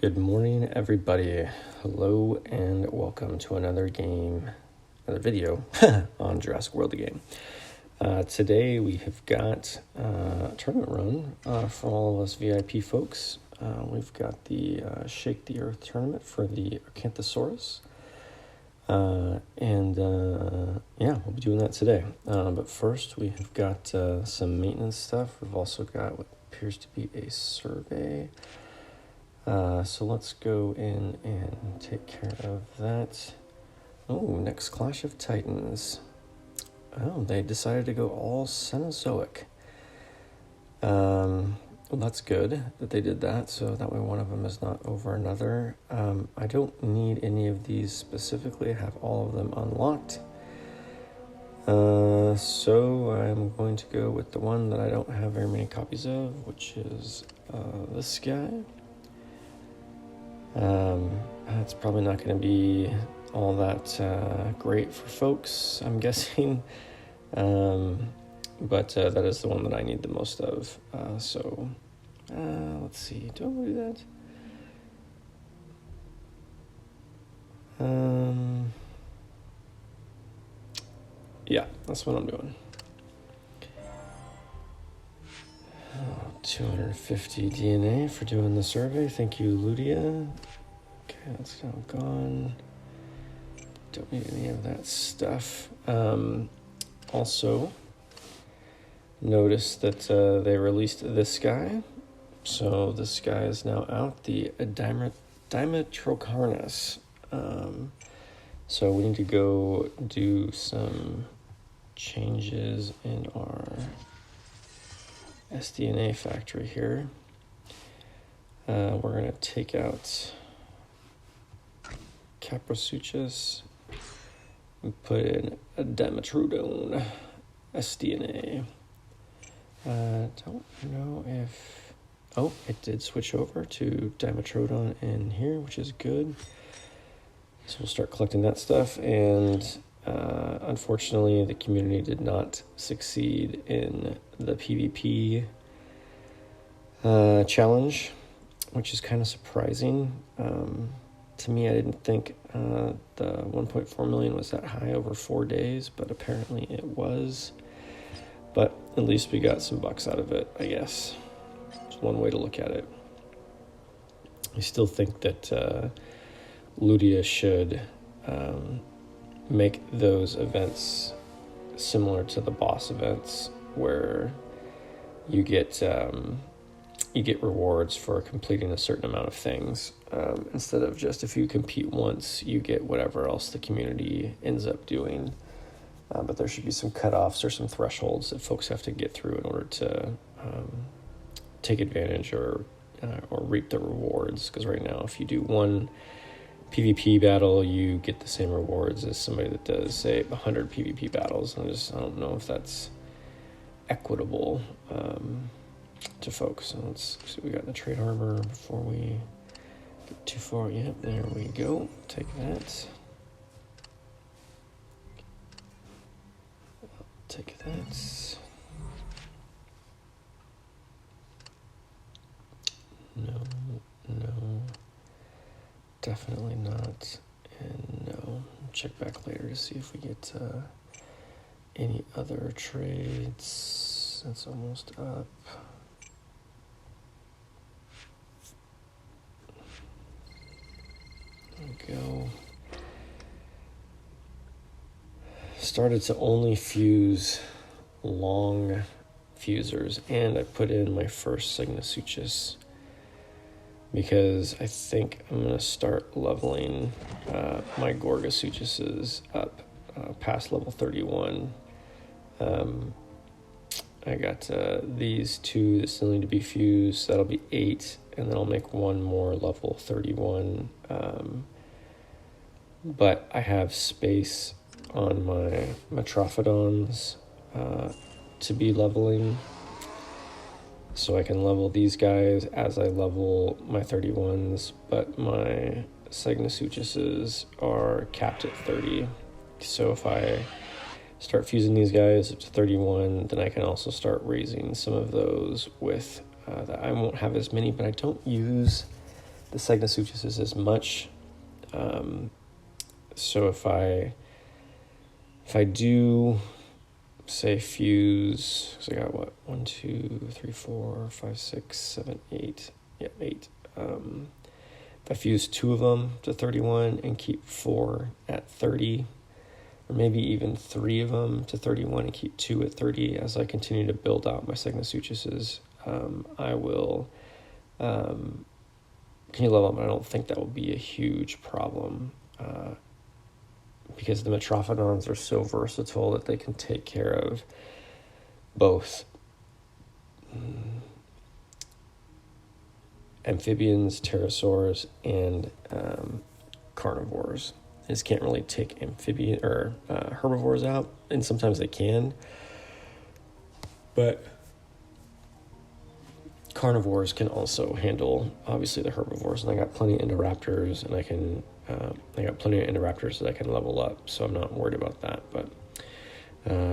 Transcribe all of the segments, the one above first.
Good morning, everybody. Hello and welcome to another video on Jurassic World the game. Today we have got a tournament run for all of us VIP folks. We've got the Shake the Earth tournament for the Acrocanthosaurus. Yeah, we'll be doing that today. But first we have got some maintenance stuff. We've also got what appears to be a survey. So let's go in and take care of that. Oh, next Clash of Titans. Oh, they decided to go all Cenozoic. Well, that's good that they did that, so that way one of them is not over another. I don't need any of these specifically. I have all of them unlocked. So I'm going to go with the one that I don't have very many copies of, which is this guy. It's probably not going to be all that great for folks, I'm guessing, but that is the one that I need the most of. So let's see, do I want to do that? Yeah, that's what I'm doing. 250 DNA for doing the survey. Thank you, Ludia. Okay, that's now gone. Don't need any of that stuff. Also, notice that they released this guy. So this guy is now out, the Dimetrodocus. So we need to go do some changes in our SDNA factory here. We're going to take out Caprosuchus and put in a Dimetrodon SDNA. Don't know if... Oh, it did switch over to Dimetrodon in here, which is good. So we'll start collecting that stuff, and unfortunately the community did not succeed in the PvP challenge, which is kind of surprising. To me, I didn't think the 1.4 million was that high over 4 days, but apparently it was. But at least we got some bucks out of it, I guess. It's one way to look at it. I still think that Ludia should make those events similar to the boss events, where you get rewards for completing a certain amount of things, instead of just if you compete once, you get whatever else the community ends up doing. But there should be some cutoffs or some thresholds that folks have to get through in order to take advantage or reap the rewards. Because right now, if you do one PvP battle, you get the same rewards as somebody that does, say, 100 PvP battles. I don't know if that's equitable to folks. So let's see what we got in the trade harbor before we get too far. Yep, there we go. Take that. Take that. No. Definitely not, and no. Check back later to see if we get any other trades. That's almost up. There we go. Started to only fuse long fusers, and I put in my first Cenozoic, because I think I'm going to start leveling my Gorgosuchuses up past level 31. I got these two that still need to be fused. That'll be 8, and then I'll make one more level 31. But I have space on my Metrophodons to be leveling. So I can level these guys as I level my 31s, but my Cenozoic are capped at 30. So if I start fusing these guys up to 31, then I can also start raising some of those with that. I won't have as many, but I don't use the Segnosuchus as much. So if I do, say, fuse, because I got what, 1, 2, 3, 4, 5, 6, 7, 8, yeah, 8. If I fuse 2 of them to 31 and keep 4 at 30, or maybe even 3 of them to 31 and keep 2 at 30, as I continue to build out my Segnosuchuses, I will continue to level up, but I don't think that will be a huge problem, because the Metrophodons are so versatile that they can take care of both amphibians, pterosaurs, and carnivores. They just can't really take amphibian or herbivores out, and sometimes they can, but carnivores can also handle, obviously, the herbivores. And I got plenty of Indoraptors, and I got plenty of Indoraptors that I can level up, so I'm not worried about that. But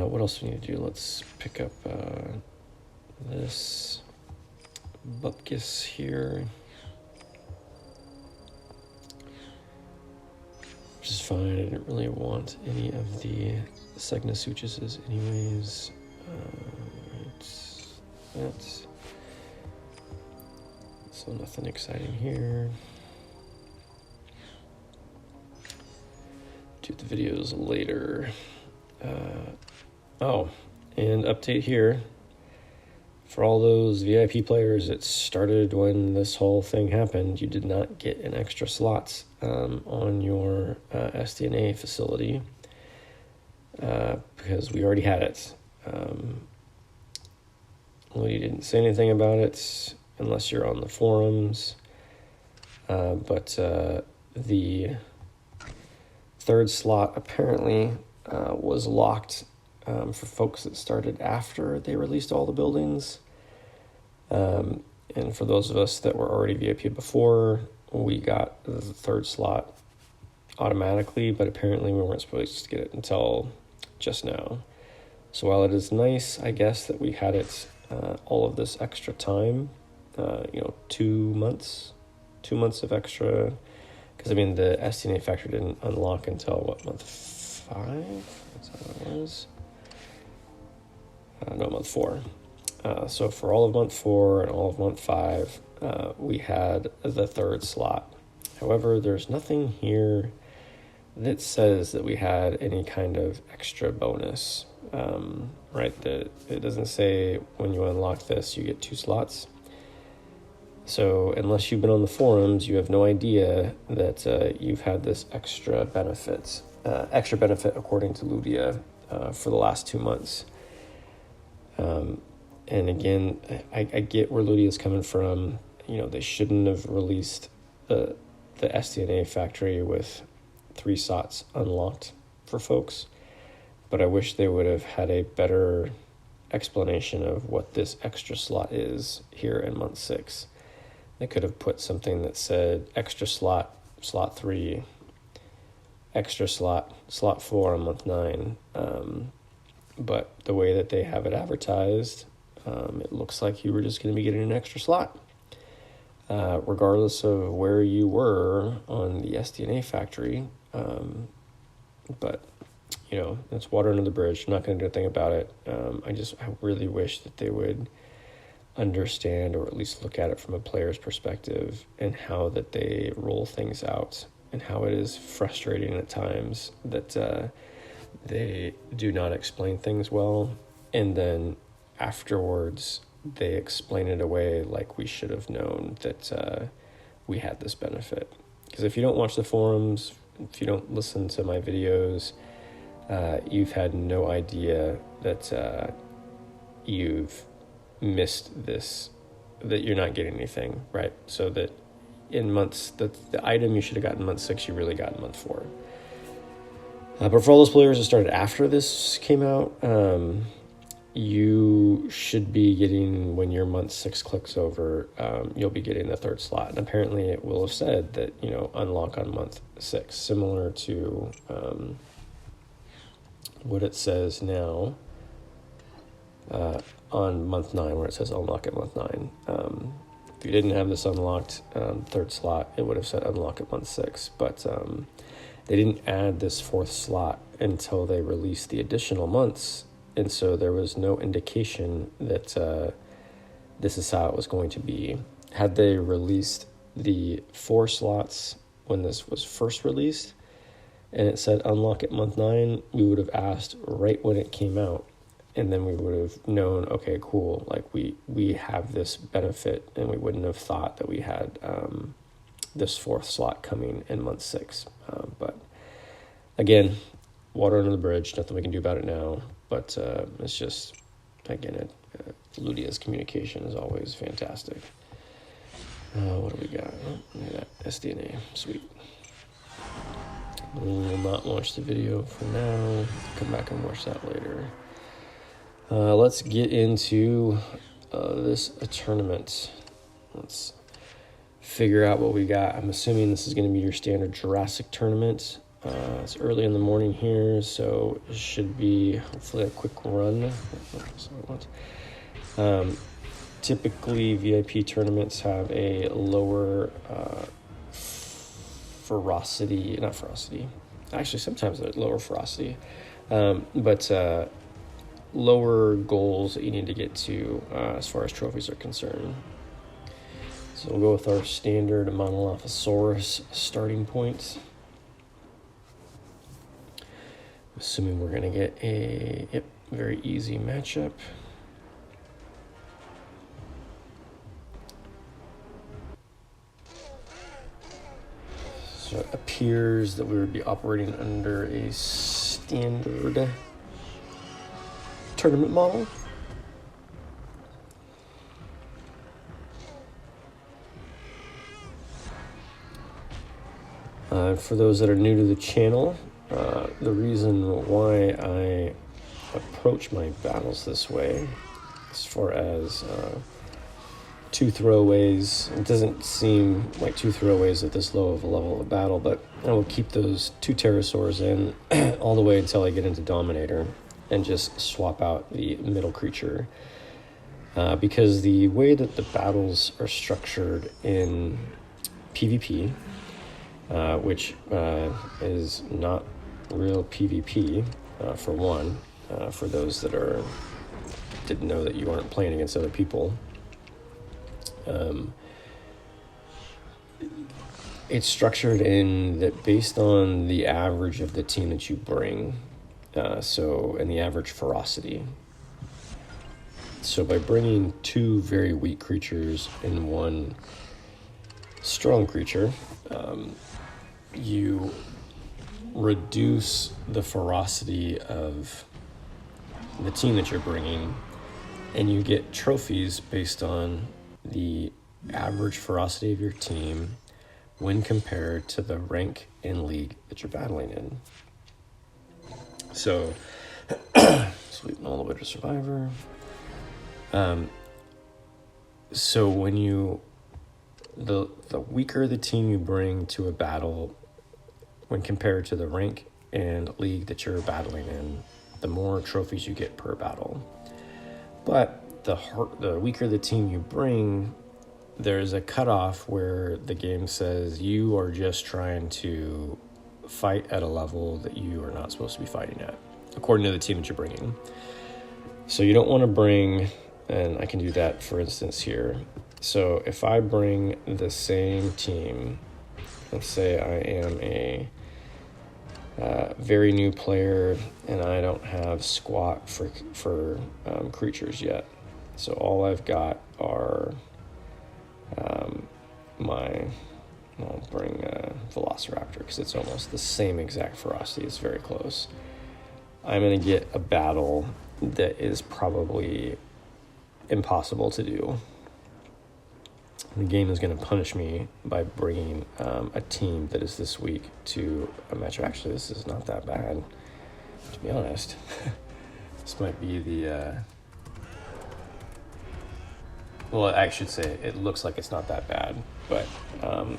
what else do we need to do? Let's pick up this Bupkis here, which is fine. I didn't really want any of the Segnosuchuses anyways. That's so nothing exciting here. Do the videos later. And update here. For all those VIP players that started when this whole thing happened, you did not get an extra slots on your SDNA facility because we already had it. Lodi didn't say anything about it unless you're on the forums, but the 3rd slot apparently was locked for folks that started after they released all the buildings. And for those of us that were already VIP before, we got the 3rd slot automatically, but apparently we weren't supposed to get it until just now. So while it is nice, I guess, that we had it all of this extra time, 2 months of extra, because I mean the SDNA factor didn't unlock until what, month 5? That's how it was. No, month 4. So for all of month 4 and all of month 5, we had the 3rd slot. However, there's nothing here that says that we had any kind of extra bonus, right? It doesn't say when you unlock this, you get 2 slots. So unless you've been on the forums, you have no idea that you've had this extra benefit according to Ludia for the last 2 months. And again, I get where Ludia is coming from. They shouldn't have released the SDNA factory with 3 slots unlocked for folks, but I wish they would have had a better explanation of what this extra slot is here in month 6. They could have put something that said extra slot 3, extra slot 4 on month 9. But the way that they have it advertised, it looks like you were just going to be getting an extra slot, regardless of where you were on the SDNA factory. But, that's water under the bridge. I'm not going to do a thing about it. I really wish that they would understand, or at least look at it from a player's perspective, and how that they roll things out, and how it is frustrating at times that they do not explain things well, and then afterwards they explain it away like we should have known that we had this benefit. Because if you don't watch the forums, if you don't listen to my videos, you've had no idea that you've missed this, that you're not getting anything, right? So that in months, the item you should have gotten in month 6, you really got in month 4. But for all those players that started after this came out, you should be getting, when your month 6 clicks over, you'll be getting the 3rd slot. And apparently it will have said that, unlock on month 6, similar to what it says now on month 9, where it says unlock at month 9. If you didn't have this unlocked third slot, it would have said unlock at month 6. But they didn't add this fourth slot until they released the additional months. And so there was no indication that this is how it was going to be. Had they released the 4 slots when this was first released, and it said unlock at month 9, we would have asked right when it came out. And then we would have known, okay, cool, like we have this benefit, and we wouldn't have thought that we had this 4th slot coming in month 6. But again, water under the bridge, nothing we can do about it now. But it's just, again, Ludia's communication is always fantastic. What do we got? Oh, look at that, SDNA, sweet. We will not watch the video for now. Come back and watch that later. Let's get into this tournament. Let's figure out what we got. I'm assuming this is going to be your standard Jurassic tournament. It's early in the morning here, so it should be hopefully a quick run. Typically, VIP tournaments have a lower ferocity, not ferocity. Actually, sometimes they're lower ferocity, but lower goals that you need to get to as far as trophies are concerned. So we'll go with our standard Monolophosaurus starting point. Assuming we're going to get a very easy matchup. So it appears that we would be operating under a standard tournament model. For those that are new to the channel, the reason why I approach my battles this way, as far as 2 throwaways, it doesn't seem like 2 throwaways at this low of a level of battle, but I will keep those 2 pterosaurs in all the way until I get into Dominator and just swap out the middle creature. Because the way that the battles are structured in PvP, which is not real PvP, for one, for those that didn't know that you aren't playing against other people. It's structured in that based on the average of the team that you bring, and the average ferocity. So by bringing 2 very weak creatures and 1 strong creature, you reduce the ferocity of the team that you're bringing, and you get trophies based on the average ferocity of your team when compared to the rank and league that you're battling in. So, sweeping all the way to Survivor. So when the weaker the team you bring to a battle when compared to the rank and league that you're battling in, the more trophies you get per battle. But the weaker the team you bring, there's a cutoff where the game says you are just trying to fight at a level that you are not supposed to be fighting at, according to the team that you're bringing. So you don't want to bring, and I can do that for instance here. So if I bring the same team, let's say I am a very new player and I don't have squat for creatures yet. So all I've got are I'll bring Velociraptor because it's almost the same exact ferocity. It's very close. I'm going to get a battle that is probably impossible to do. The game is going to punish me by bringing a team that is this weak to a match. Actually, this is not that bad, to be honest. This might be the... well, I should say it looks like it's not that bad, but I'm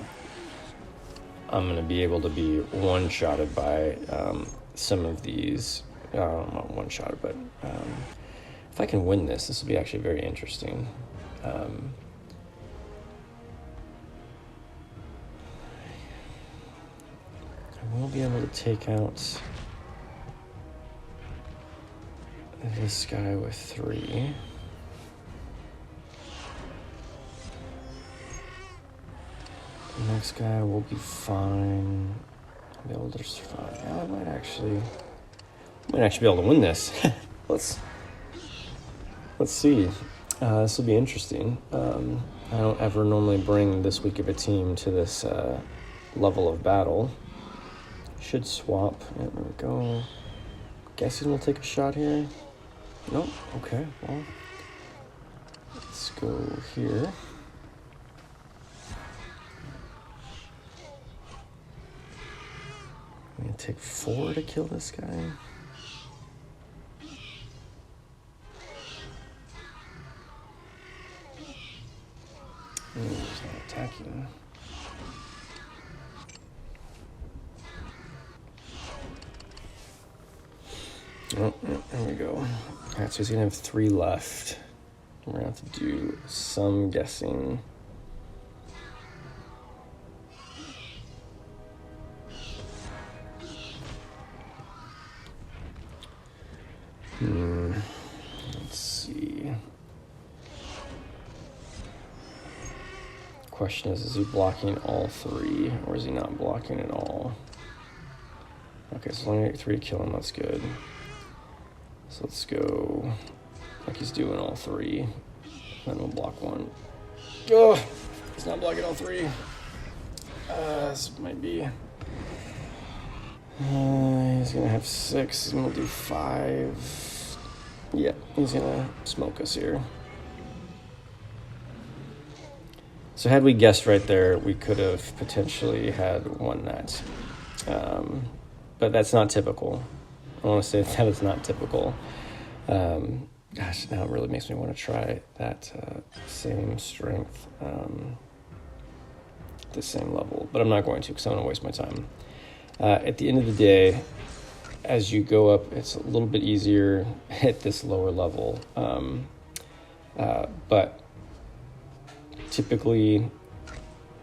going to be able to be one-shotted by some of these... not one-shotted, but if I can win this will be actually very interesting. we'll be able to take out this guy with 3. The next guy will be fine. I'll be able to survive. Yeah, I might actually be able to win this. Let's see. This will be interesting. I don't ever normally bring this weak of a team to this level of battle. Should swap. Yeah, there we go. Guessing we'll take a shot here. Nope. Okay. Well, let's go here. I'm gonna take 4 to kill this guy. He's not attacking. Oh, there we go. Alright, so he's gonna have 3 left. We're gonna have to do some guessing. Let's see. Question is he blocking all 3 or is he not blocking at all? Okay, so only 3 to kill him, that's good. So let's go like he's doing all 3. Then we'll block 1. Oh, he's not blocking all 3. This might be. He's gonna have 6. He's gonna do 5. Yeah, he's gonna smoke us here. So had we guessed right there, we could have potentially had won that. But that's not typical. I want to say that is not typical. Gosh, now it really makes me want to try that same strength, the same level. But I'm not going to because I don't want to waste my time. At the end of the day, as you go up, it's a little bit easier at this lower level. But typically,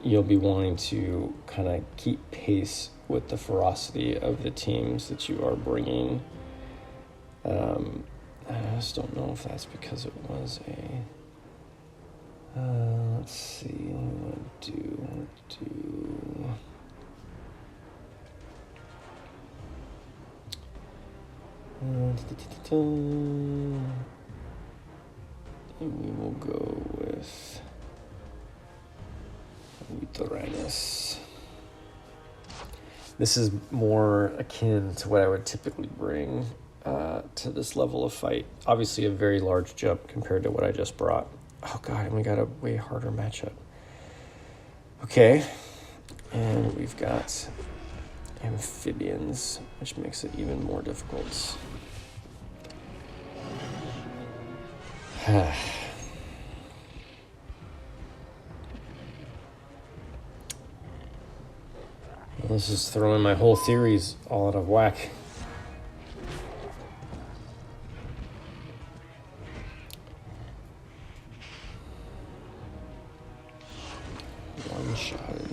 you'll be wanting to kind of keep pace with the ferocity of the teams that you are bringing. I just don't know if that's because it was a... let's see, what do I do? And we will go with Uranus. This is more akin to what I would typically bring to this level of fight. Obviously a very large jump compared to what I just brought. Oh god, and we got a way harder matchup. Okay, and we've got amphibians, which makes it even more difficult. This is throwing my whole theories all out of whack. One-shotted.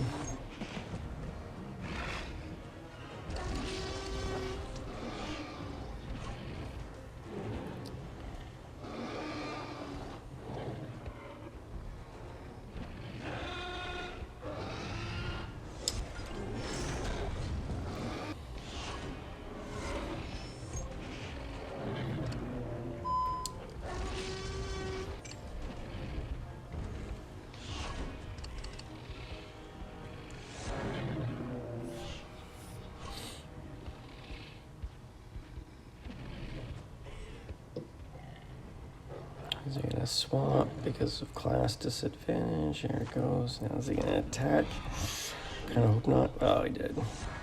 Is he gonna swap because of class disadvantage? There it goes. Now is he gonna attack? Kind of hope not. Oh, he did.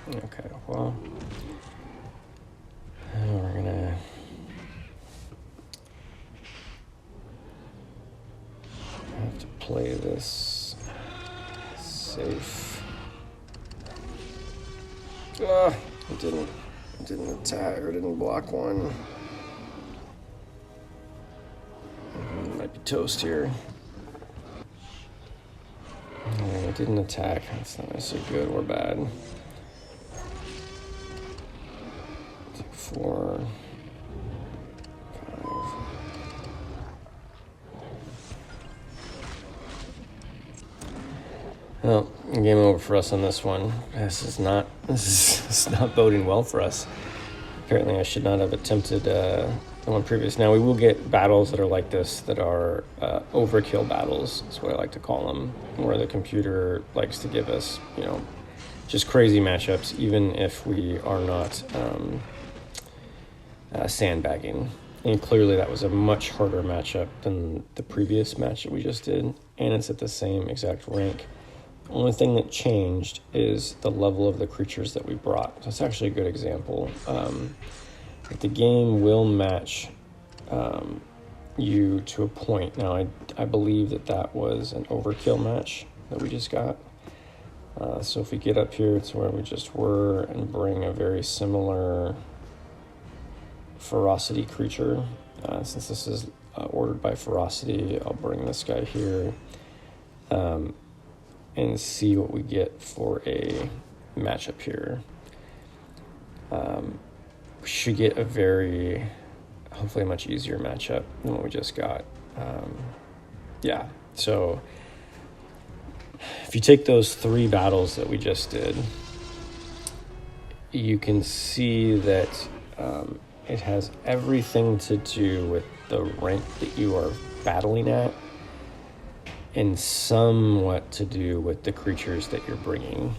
Okay, well, we're gonna have to play this safe. Ah, he didn't attack or didn't block one. Might be toast here. It didn't attack. That's not necessarily good or bad. 4, 5. Well, game over for us on this one. This is not boding well for us. Apparently, I should not have attempted the one previous. Now, we will get battles that are like this, that are overkill battles, is what I like to call them, where the computer likes to give us, just crazy matchups, even if we are not sandbagging. And clearly, that was a much harder matchup than the previous match that we just did, and it's at the same exact rank. The only thing that changed is the level of the creatures that we brought. So it's actually a good example. The game will match you to a point. Now, I believe that was an overkill match that we just got. So if we get up here to where we just were and bring a very similar ferocity creature, since this is ordered by ferocity, I'll bring this guy here. And see what we get for a matchup here. We should get a hopefully a much easier matchup than what we just got. Yeah, so if you take those 3 battles that we just did, you can see that it has everything to do with the rank that you are battling at, and somewhat to do with the creatures that you're bringing.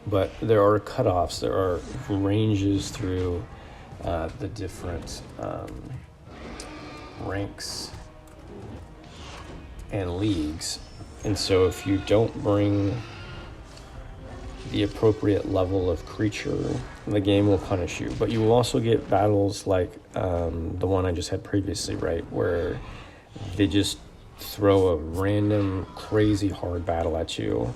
But there are cutoffs, there are ranges through the different ranks and leagues. And so if you don't bring the appropriate level of creature, the game will punish you. But you will also get battles like the one I just had previously, right, where they just throw a random, crazy hard battle at you.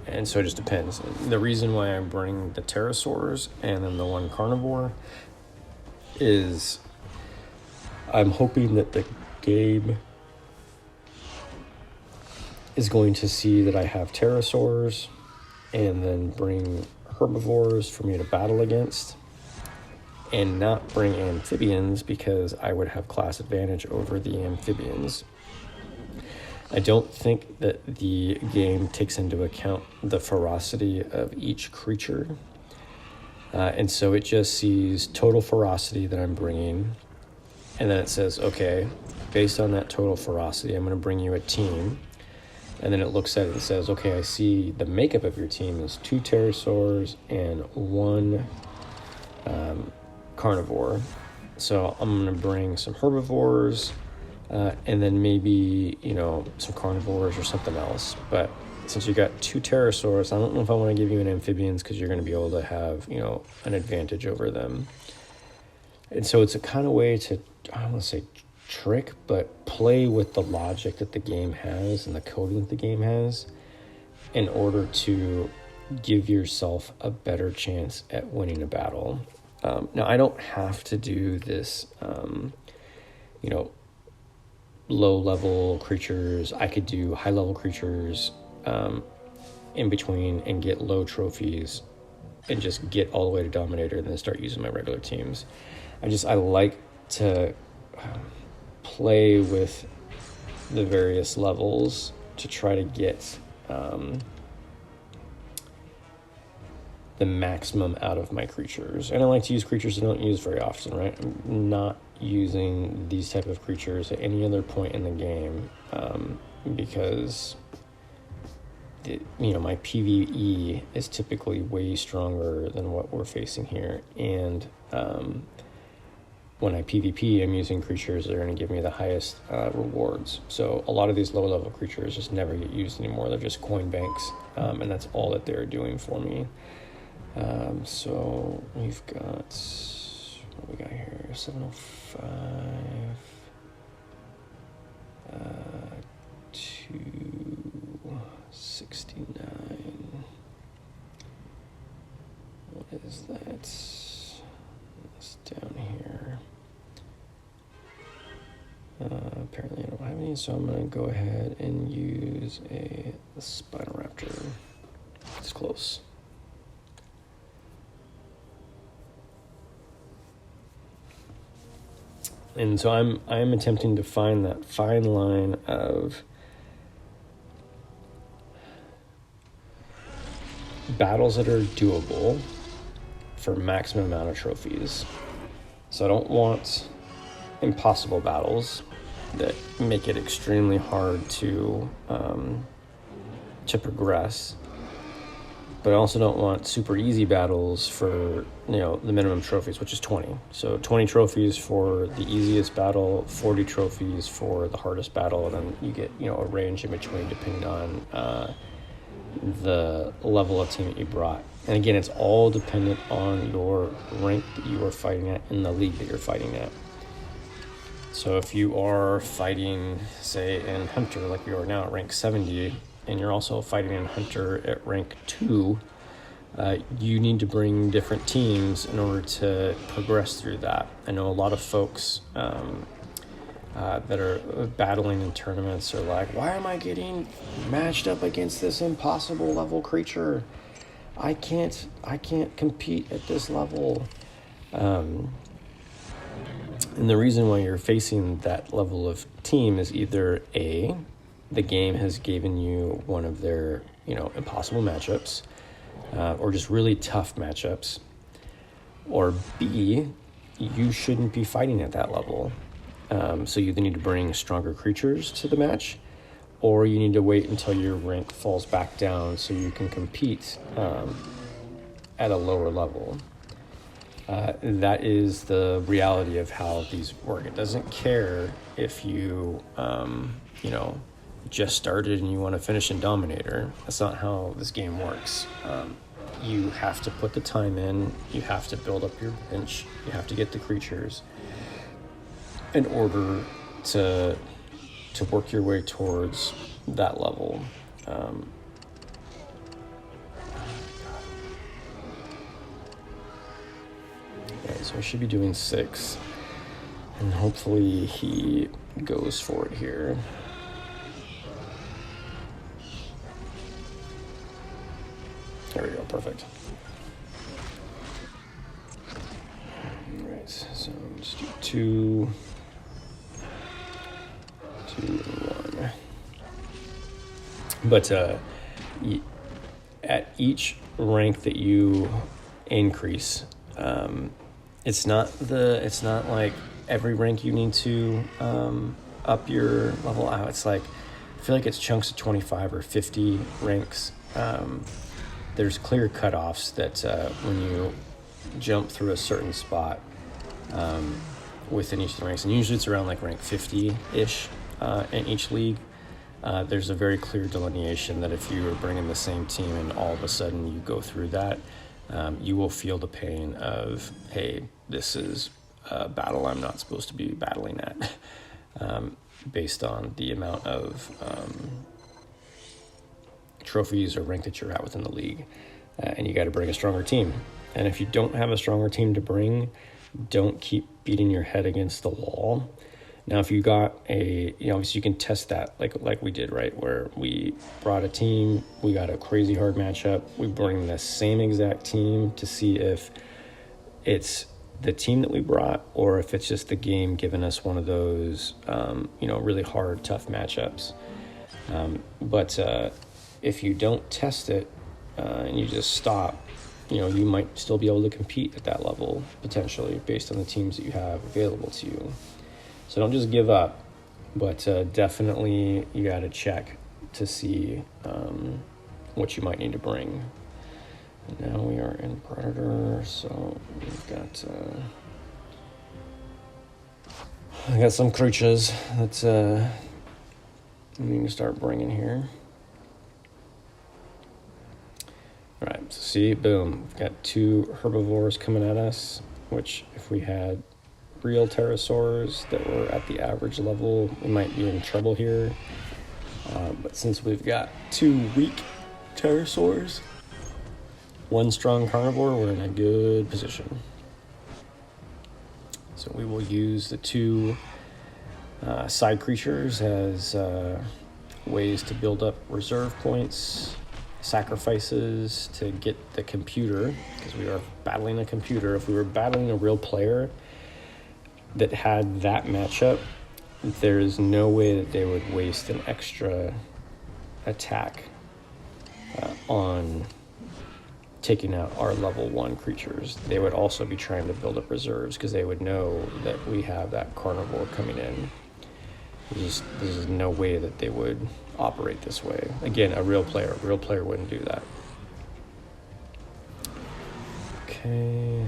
And so it just depends. The reason why I bring the pterosaurs and then the one carnivore is I'm hoping that the game is going to see that I have pterosaurs and then bring herbivores for me to battle against, and not bring amphibians because I would have class advantage over the amphibians. I don't think that the game takes into account the ferocity of each creature. And so it just sees total ferocity that I'm bringing. And then it says, okay, based on that total ferocity, I'm going to bring you a team. And then it looks at it and says, okay, I see the makeup of your team is 2 pterosaurs and 1 carnivore. So I'm going to bring some herbivores, and then maybe, some carnivores or something else. But since you got 2 pterosaurs, I don't know if I want to give you an amphibians because you're going to be able to have, an advantage over them. And so it's a kind of way to, I don't want to say trick, but play with the logic that the game has and the coding that the game has in order to give yourself a better chance at winning a battle. Now, I don't have to do this, low-level creatures. I could do high-level creatures in between and get low trophies and just get all the way to Dominator and then start using my regular teams. I like to play with the various levels to try to get the maximum out of my creatures. And I like to use creatures I don't use very often, right? I'm not using these type of creatures at any other point in the game because my PvE is typically way stronger than what we're facing here. And when I PvP, I'm using creatures that are going to give me the highest rewards. So a lot of these low-level creatures just never get used anymore. They're just coin banks, and that's all that they're doing for me. So we've got, what we got here, 705, 269. What is that? It's down here. Apparently I don't have any, so I'm going to go ahead and use a Spinal Raptor. It's close. And so I'm attempting to find that fine line of battles that are doable for maximum amount of trophies. So I don't want impossible battles that make it extremely hard to progress. But I also don't want super easy battles for, the minimum trophies, which is 20. So 20 trophies for the easiest battle, 40 trophies for the hardest battle, and then you get, a range in between depending on the level of team that you brought. And again, it's all dependent on your rank that you are fighting at in the league that you're fighting at. So if you are fighting, say, in Hunter, like we are now at rank 70, and you're also fighting in Hunter at rank 2, you need to bring different teams in order to progress through that. I know a lot of folks that are battling in tournaments are like, why am I getting matched up against this impossible level creature? I can't compete at this level. And the reason why you're facing that level of team is either A, the game has given you one of their, impossible matchups, or just really tough matchups, or B, you shouldn't be fighting at that level. So you either need to bring stronger creatures to the match, or you need to wait until your rank falls back down so you can compete at a lower level. That is the reality of how these work. It doesn't care if you, just started and you want to finish in Dominator. That's not how this game works. You have to put the time in, you have to build up your bench, you have to get the creatures in order to work your way towards that level. Okay, so I should be doing 6, and hopefully he goes for it here. There we go, perfect. All right, so let's do 2, 2, and 1. But at each rank that you increase, it's not like every rank you need to up your level out. It's like, I feel like it's chunks of 25 or 50 ranks. There's clear cutoffs that when you jump through a certain spot within each of the ranks, and usually it's around like rank 50-ish in each league, there's a very clear delineation that if you are bringing the same team and all of a sudden you go through that, you will feel the pain of, hey, this is a battle I'm not supposed to be battling at, based on the amount of trophies or rank that you're at within the league, and you got to bring a stronger team. And if you don't have a stronger team to bring, don't keep beating your head against the wall. Now, if you got obviously you can test that like we did, right? Where we brought a team, we got a crazy hard matchup, we bring the same exact team to see if it's the team that we brought or if it's just the game giving us one of those, really hard, tough matchups. But if you don't test it and you just stop, you might still be able to compete at that level potentially based on the teams that you have available to you. So don't just give up, but definitely you got to check to see what you might need to bring. And now we are in Predator, so we've got I got some creatures that we need to start bringing here. All right, so see, boom, we've got 2 herbivores coming at us, which if we had real pterosaurs that were at the average level, we might be in trouble here. But since we've got 2 weak pterosaurs, 1 strong carnivore, we're in a good position. So we will use the 2 side creatures as ways to build up reserve points, sacrifices to get the computer, because we are battling a computer. If we were battling a real player, that had that matchup, there is no way that they would waste an extra attack on taking out our level 1 creatures. They would also be trying to build up reserves because they would know that we have that carnivore coming in. There's no way that they would operate this way. Again, a real player wouldn't do that. Okay,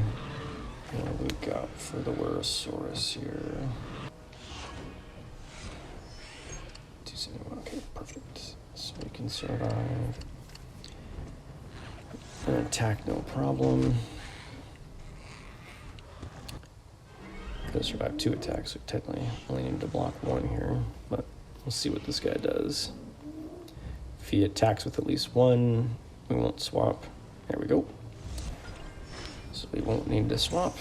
what do we got for the Werosaurus here? Okay, perfect. So we can survive. And attack, no problem. Could survive 2 attacks, so technically only need to block 1 here, but we'll see what this guy does. If he attacks with at least 1, we won't swap. There we go. So we won't need to swap.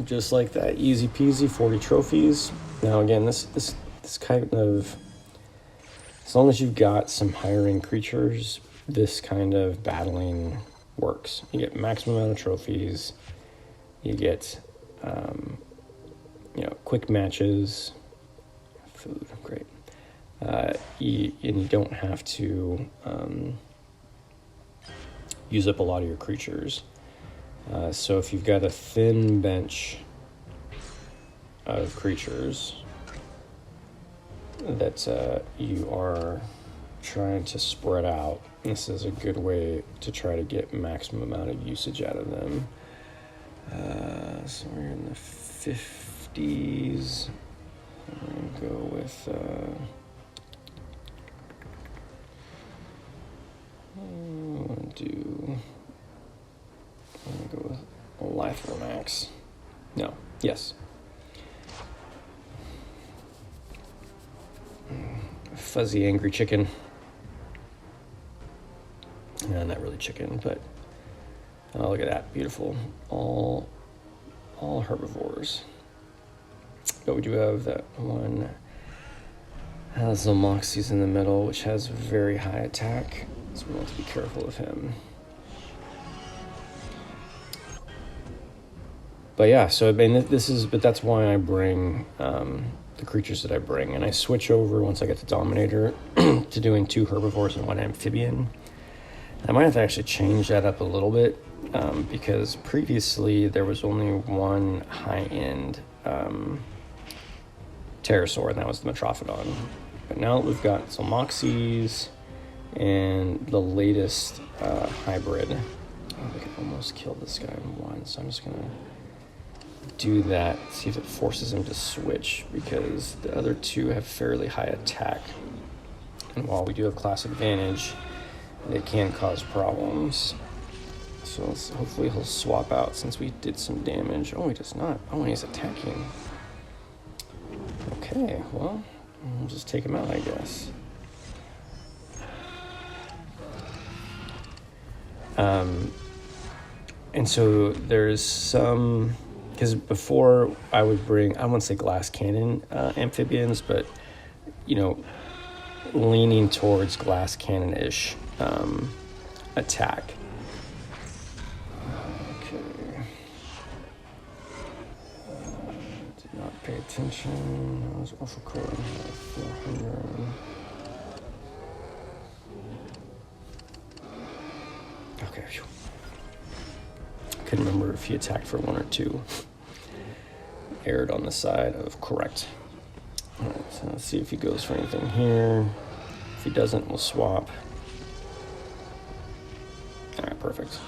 Just like that, easy peasy, 40 trophies. Now again, this kind of, as long as you've got some higher end creatures, this kind of battling works. You get maximum amount of trophies, you get quick matches, food, great. And you don't have to use up a lot of your creatures. So if you've got a thin bench of creatures that you are trying to spread out, this is a good way to try to get maximum amount of usage out of them. So we're in the 50s. I'm going to go with... I'm going to go with Lithomax. No, yes. Fuzzy angry chicken. Not really chicken, but oh, look at that, beautiful. All herbivores. But we do have that one Zomoxy's in the middle, which has very high attack, so we want to be careful of him. But yeah, so I mean, but that's why I bring the creatures that I bring, and I switch over once I get to Dominator to doing 2 herbivores and 1 amphibian. I might have to actually change that up a little bit because previously there was only 1 high-end pterosaur, and that was the Metrophodon. But now that we've got some Moxies and the latest hybrid, we can almost kill this guy in 1, so I'm just gonna do that, see if it forces him to switch, because the other 2 have fairly high attack, and while we do have class advantage, they can cause problems. So hopefully he'll swap out since we did some damage. Oh, he does not. Oh, he's attacking. Okay, well, we'll just take him out, I guess. And so there's some, because before I would bring, I wouldn't say glass cannon amphibians, but, leaning towards glass cannon-ish attack. Okay. Did not pay attention. That was awful cool. 400. Okay. Couldn't remember if he attacked for 1 or 2. Erred on the side of correct. All right, so let's see if he goes for anything here. If he doesn't, we'll swap. All right, perfect.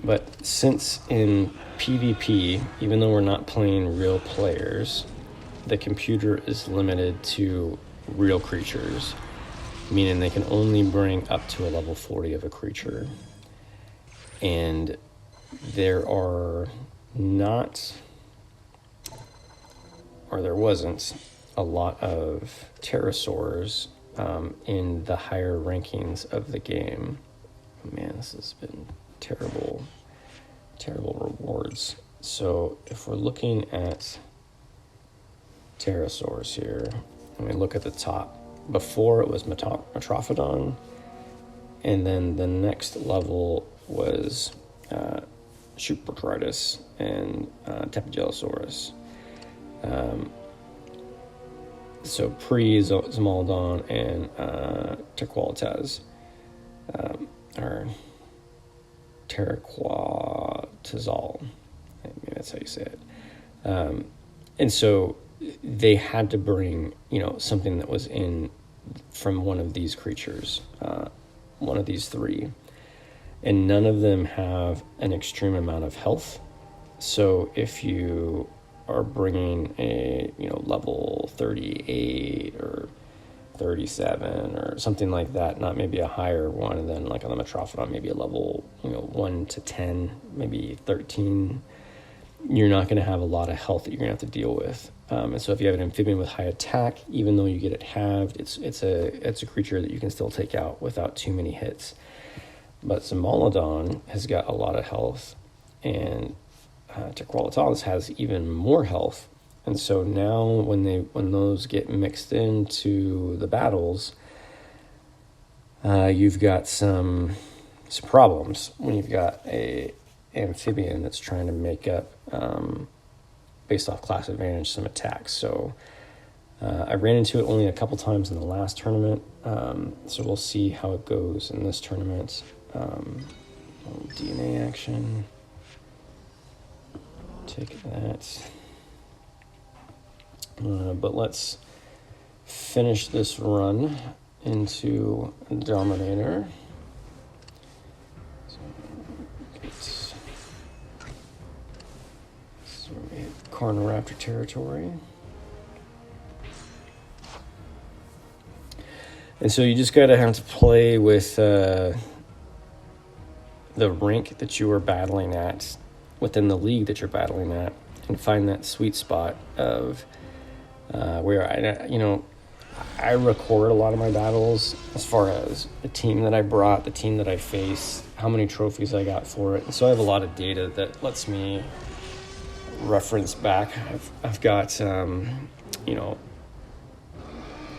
But since in PvP, even though we're not playing real players, the computer is limited to real creatures, meaning they can only bring up to a level 40 of a creature. And there are not, or there wasn't, a lot of pterosaurs in the higher rankings of the game. Man, this has been terrible rewards. So if we're looking at pterosaurs here. Let me look at the top. Before it was Metrophodon, and then the next level was Schubertritis and Tepigelosaurus. So pre-Zomolodon and Terqualitas, or Terquatazol. Maybe that's how you say it. And so they had to bring, something that was from one of these creatures, one of these three. And none of them have an extreme amount of health. So if you are bringing a, level 38 or 37 or something like that, not maybe a higher one, and then like on the Metrophodon, maybe a level, 1 to 10, maybe 13, you're not going to have a lot of health that you're going to have to deal with. And so if you have an amphibian with high attack, even though you get it halved, it's a creature that you can still take out without too many hits. But Zomolodon has got a lot of health, and Terqualitas has even more health. And so now when those get mixed into the battles, you've got some problems when you've got a amphibian that's trying to make up, based off class advantage, some attacks. So I ran into it only a couple times in the last tournament, so we'll see how it goes in this tournament. DNA action. Take that. But let's finish this run into Dominator. So we hit Carnoraptor territory. And so you just gotta have to play with the rank that you are battling at within the league that you're battling at, and find that sweet spot of where I record a lot of my battles as far as the team that I brought, the team that I face, how many trophies I got for it. And so I have a lot of data that lets me reference back. I've got,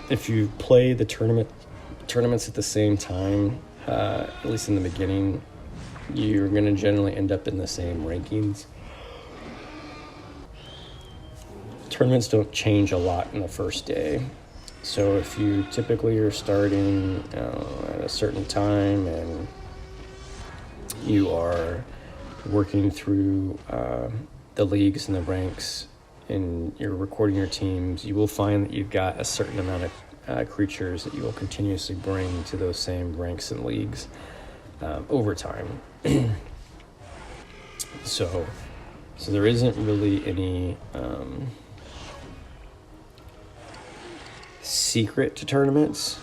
if you play the tournaments at the same time, at least in the beginning, you're going to generally end up in the same rankings. Tournaments don't change a lot in the first day. So if you typically are starting at a certain time and you are working through the leagues and the ranks and you're recording your teams, you will find that you've got a certain amount of creatures that you will continuously bring to those same ranks and leagues over time. So there isn't really any secret to tournaments.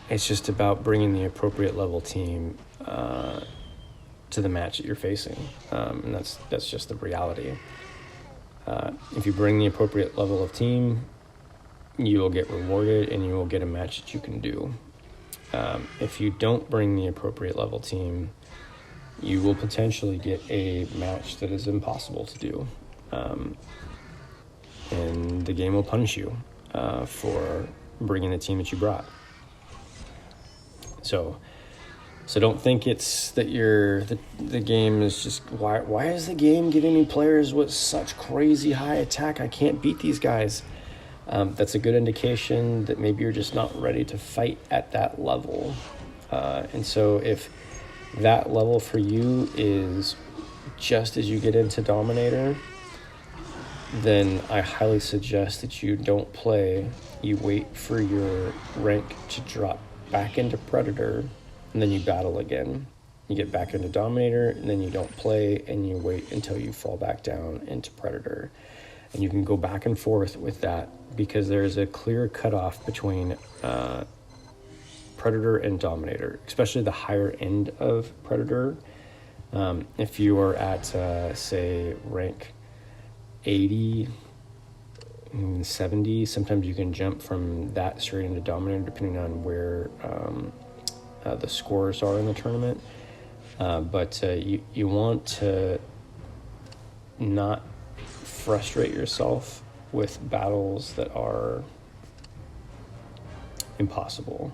It's just about bringing the appropriate level team to the match that you're facing, and that's just the reality. If you bring the appropriate level of team, you will get rewarded and you will get a match that you can do. If you don't bring the appropriate level team, you will potentially get a match that is impossible to do, and the game will punish you for bringing the team that you brought. So don't think it's that the game is just, why is the game giving me players with such crazy high attack? I can't beat these guys. That's a good indication that maybe you're just not ready to fight at that level. And so if that level for you is just as you get into Dominator, then I highly suggest that you don't play. You wait for your rank to drop back into Predator, and then you battle again. You get back into Dominator, and then you don't play, and you wait until you fall back down into Predator. And you can go back and forth with that, because there's a clear cutoff between Predator and Dominator, especially the higher end of Predator. If you are at, say, rank 80, 70, sometimes you can jump from that straight into Dominator, depending on where the scores are in the tournament. But you want to not frustrate yourself with battles that are impossible.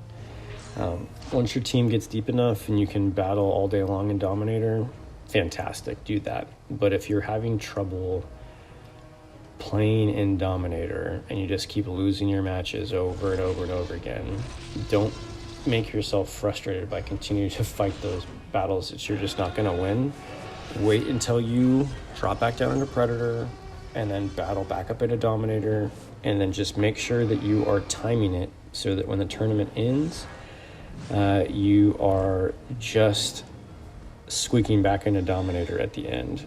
Once your team gets deep enough and you can battle all day long in Dominator, fantastic, do that. But if you're having trouble playing in Dominator and you just keep losing your matches over and over and over again, don't make yourself frustrated by continuing to fight those battles that you're just not going to win. Wait until you drop back down into Predator and then battle back up into Dominator, and then just make sure that you are timing it so that when the tournament ends, you are just squeaking back into Dominator at the end.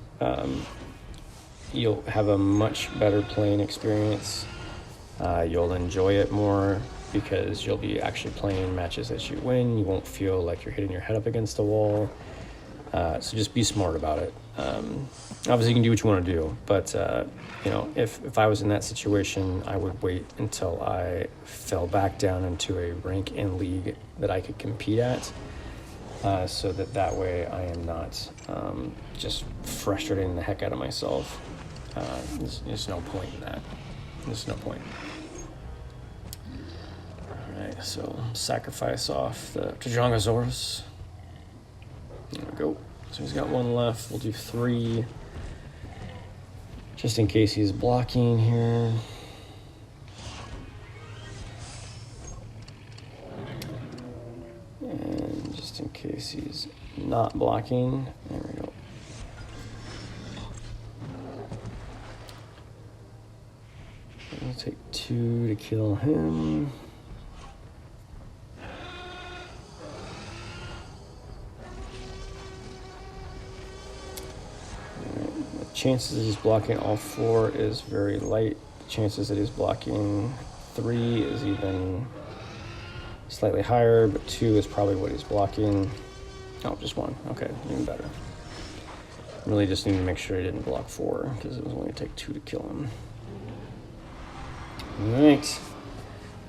You'll have a much better playing experience. You'll enjoy it more because you'll be actually playing matches that you win. You won't feel like you're hitting your head up against the wall. So just be smart about it. Obviously you can do what you want to do, but you know, if I was in that situation, I would wait until I fell back down into a rank in league that I could compete at, so that way I am not just frustrating the heck out of myself. There's no point in that. There's no point. Alright, so sacrifice off the Acrocanthosaurus. There we go. So he's got one left. We'll do 3. Just in case he's blocking here. And just in case he's not blocking. There we go. We'll take 2 to kill him. Chances that he's blocking all 4 is very light. Chances that he's blocking 3 is even slightly higher, but 2 is probably what he's blocking. Oh, just 1. Okay, even better. Really just need to make sure he didn't block 4 because it was only going to take 2 to kill him. All right,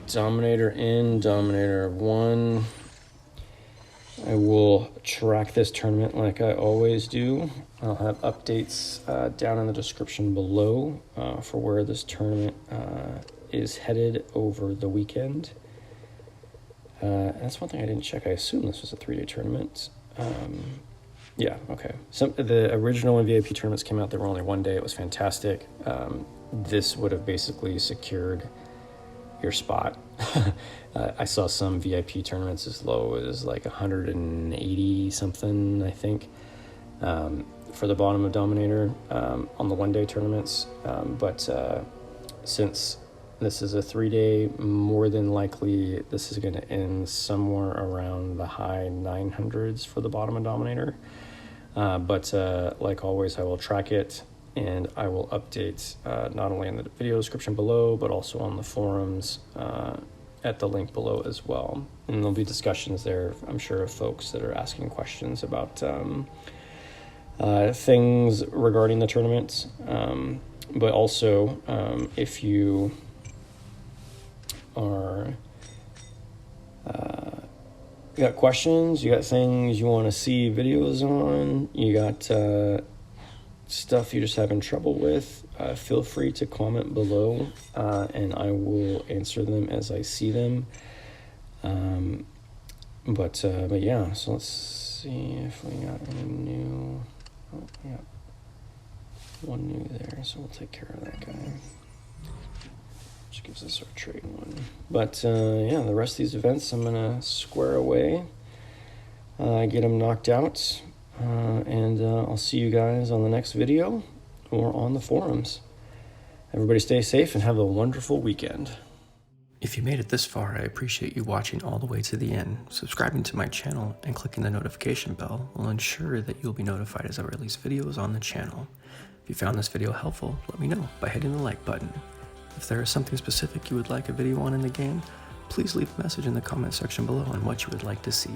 Dominator in, Dominator 1. I will track this tournament like I always do. I'll have updates down in the description below for where this tournament is headed over the weekend. That's one thing I didn't check. I assume this was a 3-day tournament. Yeah, okay. The original when VIP tournaments came out, they were only 1 day. It was fantastic. This would have basically secured your spot. I saw some VIP tournaments as low as like 180 something, I think, for the bottom of Dominator on the 1 day tournaments. But since this is a 3-day, more than likely this is going to end somewhere around the high 900s for the bottom of Dominator. But like always, I will track it. And I will update not only in the video description below, but also on the forums at the link below as well. And there'll be discussions there, I'm sure, of folks that are asking questions about things regarding the tournament. But also, if you are you got questions, you got things you want to see videos on, you got stuff you're just having trouble with, feel free to comment below, and I will answer them as I see them. But yeah, so let's see if we got any new. Oh, yeah, 1 new there, so we'll take care of that guy. Which gives us our trade 1. But yeah, the rest of these events I'm gonna square away, get them knocked out. And I'll see you guys on the next video or on the forums. Everybody stay safe and have a wonderful weekend. If you made it this far, I appreciate you watching all the way to the end. Subscribing to my channel and clicking the notification bell will ensure that you'll be notified as I release videos on the channel. If you found this video helpful, let me know by hitting the like button. If there is something specific you would like a video on in the game, please leave a message in the comment section below on what you would like to see.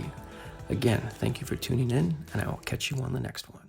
Again, thank you for tuning in, and I will catch you on the next one.